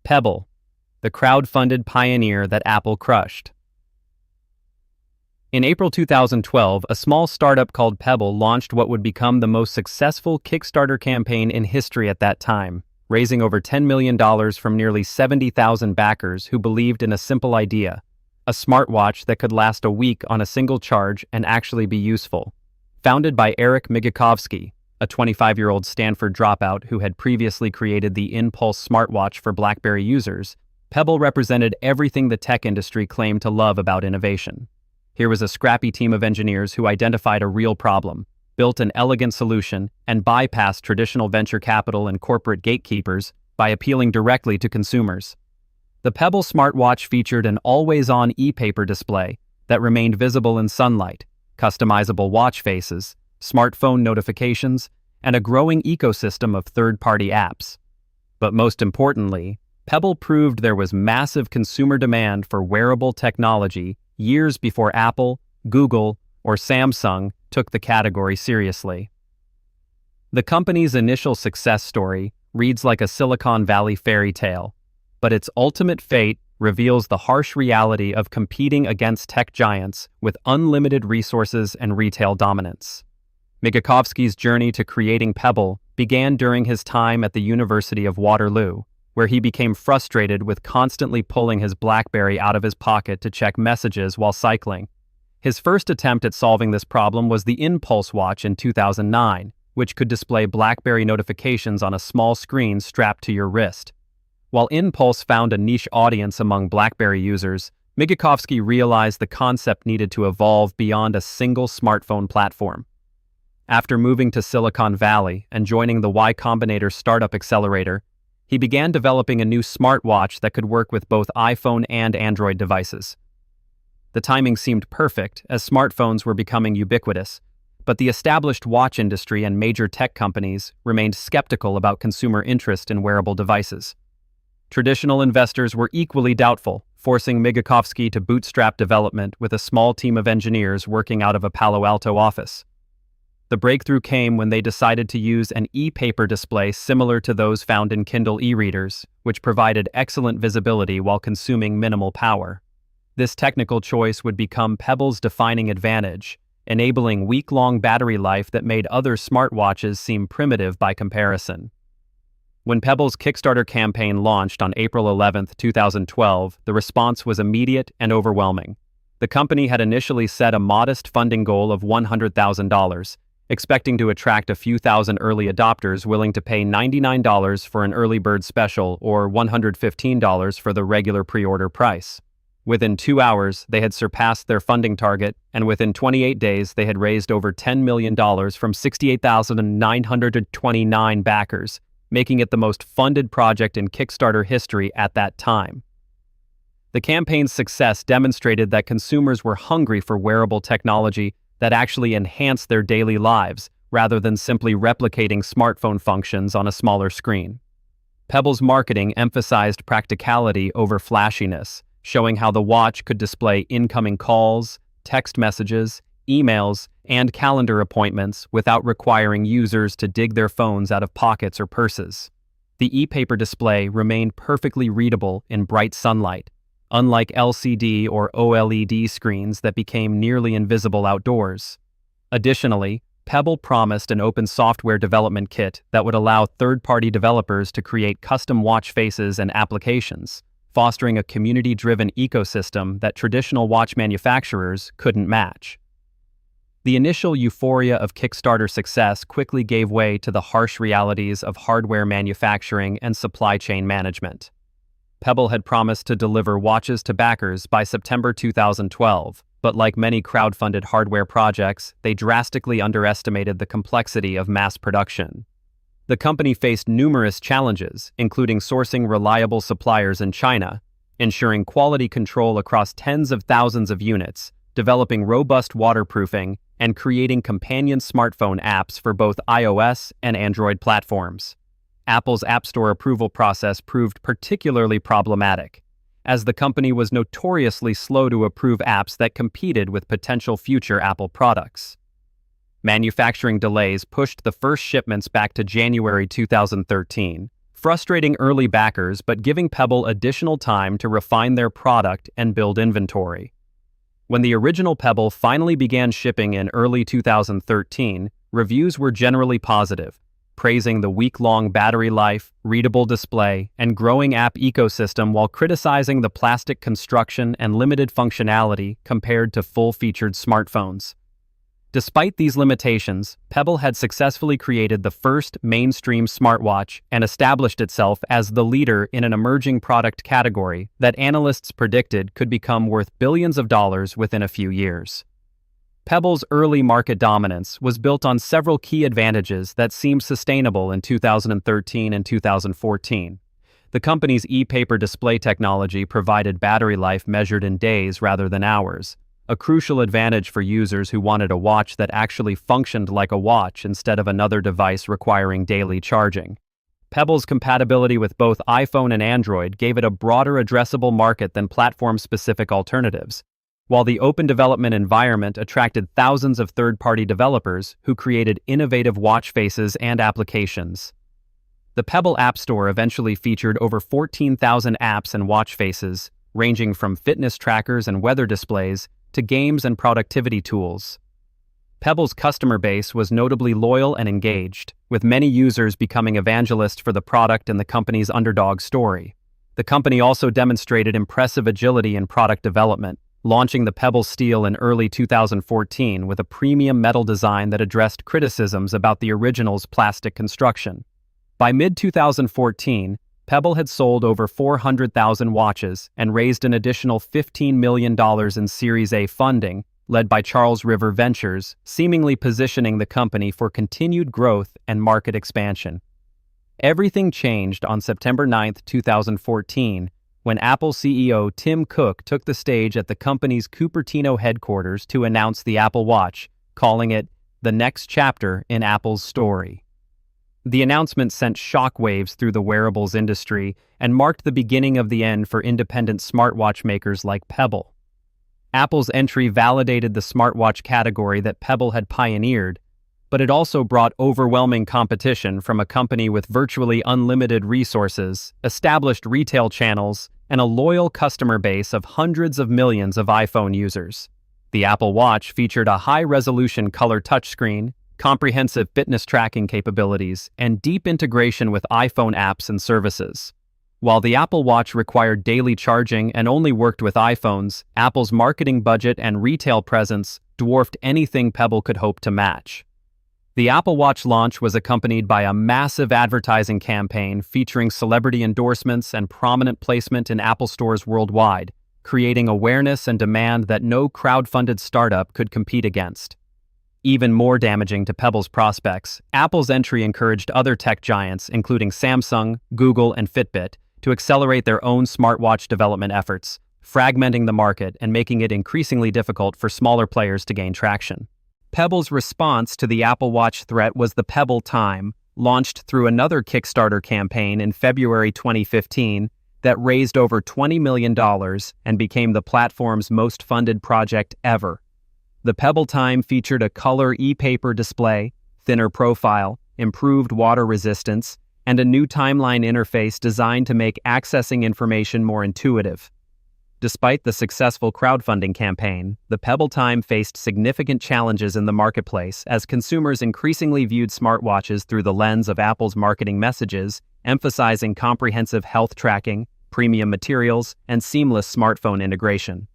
Pebble, the crowd-funded pioneer that Apple crushed. In April 2012, a small startup called Pebble launched what would become the most successful Kickstarter campaign in history at that time, raising over $10 million from nearly 70,000 backers who believed in a simple idea: a smartwatch that could last a week on a single charge and actually be useful. Founded by Migicovsky, a 25-year-old Stanford dropout who had previously created the Impulse smartwatch for BlackBerry users, Pebble represented everything the tech industry claimed to love about innovation. Here was a scrappy team of engineers who identified a real problem, built an elegant solution, and bypassed traditional venture capital and corporate gatekeepers by appealing directly to consumers. The Pebble smartwatch featured an always-on e-paper display that remained visible in sunlight, customizable watch faces, smartphone notifications, and a growing ecosystem of third-party apps. But most importantly, Pebble proved there was massive consumer demand for wearable technology years before Apple, Google, or Samsung took the category seriously. The company's initial success story reads like a Silicon Valley fairy tale, but its ultimate fate reveals the harsh reality of competing against tech giants with unlimited resources and retail dominance. Migicovsky's journey to creating Pebble began during his time at the University of Waterloo, where he became frustrated with constantly pulling his BlackBerry out of his pocket to check messages while cycling. His first attempt at solving this problem was the Impulse watch in 2009, which could display BlackBerry notifications on a small screen strapped to your wrist. While Impulse found a niche audience among BlackBerry users, Migicovsky realized the concept needed to evolve beyond a single smartphone platform. After moving to Silicon Valley and joining the Y Combinator startup accelerator, he began developing a new smartwatch that could work with both iPhone and Android devices. The timing seemed perfect, as smartphones were becoming ubiquitous, but the established watch industry and major tech companies remained skeptical about consumer interest in wearable devices. Traditional investors were equally doubtful, forcing Migicovsky to bootstrap development with a small team of engineers working out of a Palo Alto office. The breakthrough came when they decided to use an e-paper display similar to those found in Kindle e-readers, which provided excellent visibility while consuming minimal power. This technical choice would become Pebble's defining advantage, enabling week-long battery life that made other smartwatches seem primitive by comparison. When Pebble's Kickstarter campaign launched on April 11, 2012, the response was immediate and overwhelming. The company had initially set a modest funding goal of $100,000, expecting to attract a few thousand early adopters willing to pay $99 for an early bird special or $115 for the regular pre-order price. Within 2 hours, they had surpassed their funding target, and within 28 days, they had raised over $10 million from 68,929 backers, making it the most funded project in Kickstarter history at that time. The campaign's success demonstrated that consumers were hungry for wearable technology that actually enhanced their daily lives, rather than simply replicating smartphone functions on a smaller screen. Pebble's marketing emphasized practicality over flashiness, showing how the watch could display incoming calls, text messages, emails, and calendar appointments without requiring users to dig their phones out of pockets or purses. The e-paper display remained perfectly readable in bright sunlight, unlike LCD or OLED screens that became nearly invisible outdoors. Additionally, Pebble promised an open software development kit that would allow third-party developers to create custom watch faces and applications, fostering a community-driven ecosystem that traditional watch manufacturers couldn't match. The initial euphoria of Kickstarter success quickly gave way to the harsh realities of hardware manufacturing and supply chain management. Pebble had promised to deliver watches to backers by September 2012, but like many crowdfunded hardware projects, they drastically underestimated the complexity of mass production. The company faced numerous challenges, including sourcing reliable suppliers in China, ensuring quality control across tens of thousands of units, developing robust waterproofing, and creating companion smartphone apps for both iOS and Android platforms. Apple's App Store approval process proved particularly problematic, as the company was notoriously slow to approve apps that competed with potential future Apple products. Manufacturing delays pushed the first shipments back to January 2013, frustrating early backers but giving Pebble additional time to refine their product and build inventory. When the original Pebble finally began shipping in early 2013, reviews were generally positive, praising the week-long battery life, readable display, and growing app ecosystem while criticizing the plastic construction and limited functionality compared to full-featured smartphones. Despite these limitations, Pebble had successfully created the first mainstream smartwatch and established itself as the leader in an emerging product category that analysts predicted could become worth billions of dollars within a few years. Pebble's early market dominance was built on several key advantages that seemed sustainable in 2013 and 2014. The company's e-paper display technology provided battery life measured in days rather than hours, a crucial advantage for users who wanted a watch that actually functioned like a watch instead of another device requiring daily charging. Pebble's compatibility with both iPhone and Android gave it a broader addressable market than platform-specific alternatives, while the open development environment attracted thousands of third-party developers who created innovative watch faces and applications. The Pebble App Store eventually featured over 14,000 apps and watch faces, ranging from fitness trackers and weather displays to games and productivity tools. Pebble's customer base was notably loyal and engaged, with many users becoming evangelists for the product and the company's underdog story. The company also demonstrated impressive agility in product development, launching the Pebble Steel in early 2014 with a premium metal design that addressed criticisms about the original's plastic construction. By mid-2014, Pebble had sold over 400,000 watches and raised an additional $15 million in Series A funding, led by Charles River Ventures, seemingly positioning the company for continued growth and market expansion. Everything changed on September 9, 2014, when Apple CEO Tim Cook took the stage at the company's Cupertino headquarters to announce the Apple Watch, calling it the next chapter in Apple's story. The announcement sent shockwaves through the wearables industry and marked the beginning of the end for independent smartwatch makers like Pebble. Apple's entry validated the smartwatch category that Pebble had pioneered, but it also brought overwhelming competition from a company with virtually unlimited resources, established retail channels, and a loyal customer base of hundreds of millions of iPhone users. The Apple Watch featured a high-resolution color touchscreen, comprehensive fitness tracking capabilities, and deep integration with iPhone apps and services. While the Apple Watch required daily charging and only worked with iPhones, Apple's marketing budget and retail presence dwarfed anything Pebble could hope to match. The Apple Watch launch was accompanied by a massive advertising campaign featuring celebrity endorsements and prominent placement in Apple stores worldwide, creating awareness and demand that no crowdfunded startup could compete against. Even more damaging to Pebble's prospects, Apple's entry encouraged other tech giants, including Samsung, Google, and Fitbit, to accelerate their own smartwatch development efforts, fragmenting the market and making it increasingly difficult for smaller players to gain traction. Pebble's response to the Apple Watch threat was the Pebble Time, launched through another Kickstarter campaign in February 2015 that raised over $20 million and became the platform's most funded project ever. The Pebble Time featured a color e-paper display, thinner profile, improved water resistance, and a new timeline interface designed to make accessing information more intuitive. Despite the successful crowdfunding campaign, the Pebble Time faced significant challenges in the marketplace as consumers increasingly viewed smartwatches through the lens of Apple's marketing messages, emphasizing comprehensive health tracking, premium materials, and seamless smartphone integration.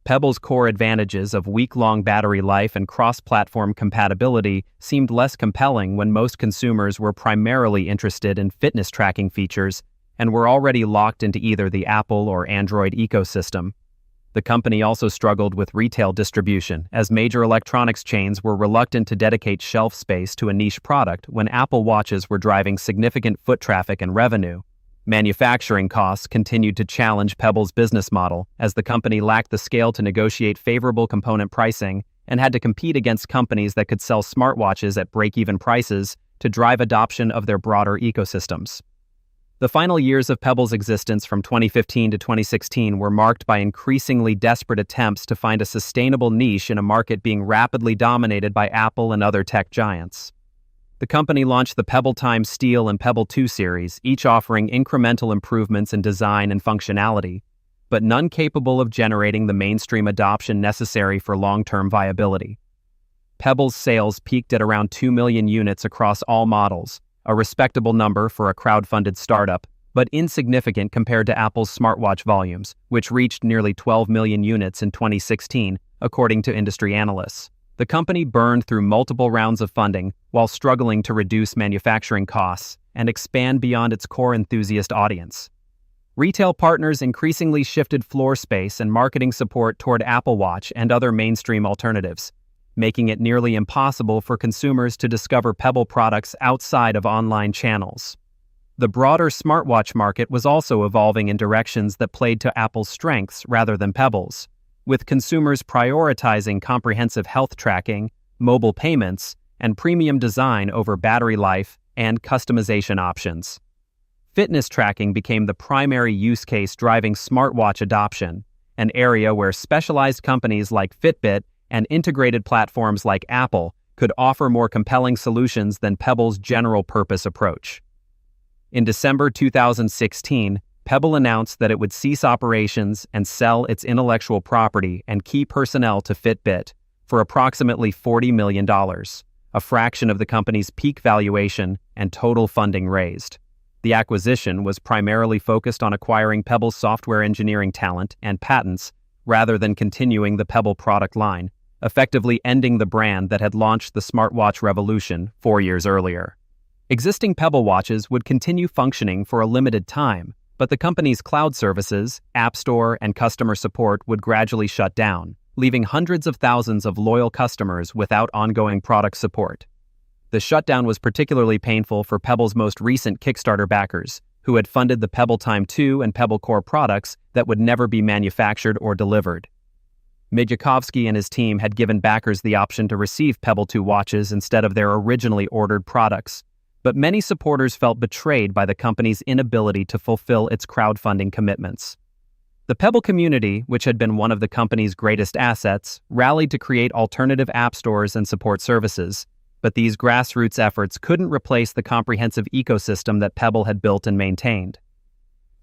Pebble's core advantages of week-long battery life and cross-platform compatibility seemed less compelling when most consumers were primarily interested in fitness tracking features and were already locked into either the Apple or Android ecosystem. The company also struggled with retail distribution, as major electronics chains were reluctant to dedicate shelf space to a niche product when Apple Watches were driving significant foot traffic and revenue. Manufacturing costs continued to challenge Pebble's business model, as the company lacked the scale to negotiate favorable component pricing and had to compete against companies that could sell smartwatches at break-even prices to drive adoption of their broader ecosystems. The final years of Pebble's existence from 2015 to 2016 were marked by increasingly desperate attempts to find a sustainable niche in a market being rapidly dominated by Apple and other tech giants. The company launched the Pebble Time Steel and Pebble 2 series, each offering incremental improvements in design and functionality, but none capable of generating the mainstream adoption necessary for long-term viability. Pebble's sales peaked at around 2 million units across all models, a respectable number for a crowd-funded startup, but insignificant compared to Apple's smartwatch volumes, which reached nearly 12 million units in 2016, according to industry analysts. The company burned through multiple rounds of funding while struggling to reduce manufacturing costs and expand beyond its core enthusiast audience. Retail partners increasingly shifted floor space and marketing support toward Apple Watch and other mainstream alternatives, making it nearly impossible for consumers to discover Pebble products outside of online channels. The broader smartwatch market was also evolving in directions that played to Apple's strengths rather than Pebble's, with consumers prioritizing comprehensive health tracking, mobile payments, and premium design over battery life and customization options. Fitness tracking became the primary use case driving smartwatch adoption, an area where specialized companies like Fitbit and integrated platforms like Apple could offer more compelling solutions than Pebble's general-purpose approach. In December 2016, Pebble announced that it would cease operations and sell its intellectual property and key personnel to Fitbit for approximately $40 million, a fraction of the company's peak valuation and total funding raised. The acquisition was primarily focused on acquiring Pebble's software engineering talent and patents rather than continuing the Pebble product line, effectively ending the brand that had launched the smartwatch revolution 4 years earlier. Existing Pebble watches would continue functioning for a limited time, but the company's cloud services, App Store, and customer support would gradually shut down, leaving hundreds of thousands of loyal customers without ongoing product support. The shutdown was particularly painful for Pebble's most recent Kickstarter backers, who had funded the Pebble Time 2 and Pebble Core products that would never be manufactured or delivered. Migicovsky and his team had given backers the option to receive Pebble 2 watches instead of their originally ordered products, but many supporters felt betrayed by the company's inability to fulfill its crowdfunding commitments. The Pebble community, which had been one of the company's greatest assets, rallied to create alternative app stores and support services, but these grassroots efforts couldn't replace the comprehensive ecosystem that Pebble had built and maintained.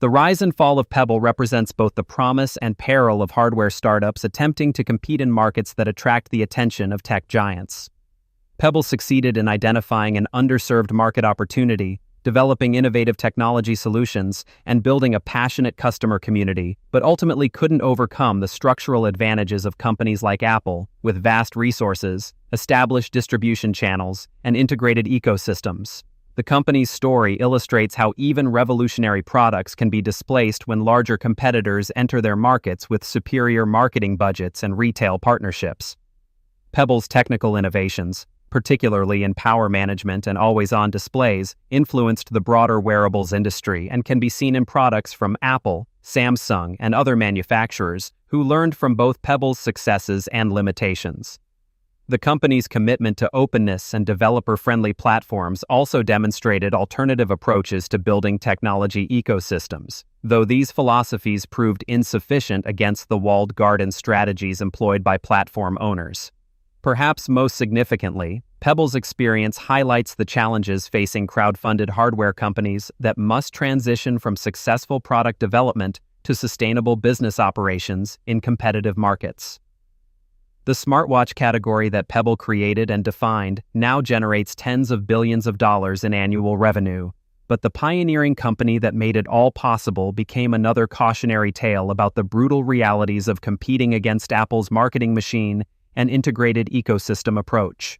The rise and fall of Pebble represents both the promise and peril of hardware startups attempting to compete in markets that attract the attention of tech giants. Pebble succeeded in identifying an underserved market opportunity, developing innovative technology solutions, and building a passionate customer community, but ultimately couldn't overcome the structural advantages of companies like Apple, with vast resources, established distribution channels, and integrated ecosystems. The company's story illustrates how even revolutionary products can be displaced when larger competitors enter their markets with superior marketing budgets and retail partnerships. Pebble's technical innovations, particularly in power management and always-on displays, influenced the broader wearables industry and can be seen in products from Apple, Samsung, and other manufacturers who learned from both Pebble's successes and limitations. The company's commitment to openness and developer-friendly platforms also demonstrated alternative approaches to building technology ecosystems, though these philosophies proved insufficient against the walled garden strategies employed by platform owners. Perhaps most significantly, Pebble's experience highlights the challenges facing crowd-funded hardware companies that must transition from successful product development to sustainable business operations in competitive markets. The smartwatch category that Pebble created and defined now generates tens of billions of dollars in annual revenue, but the pioneering company that made it all possible became another cautionary tale about the brutal realities of competing against Apple's marketing machine and integrated ecosystem approach.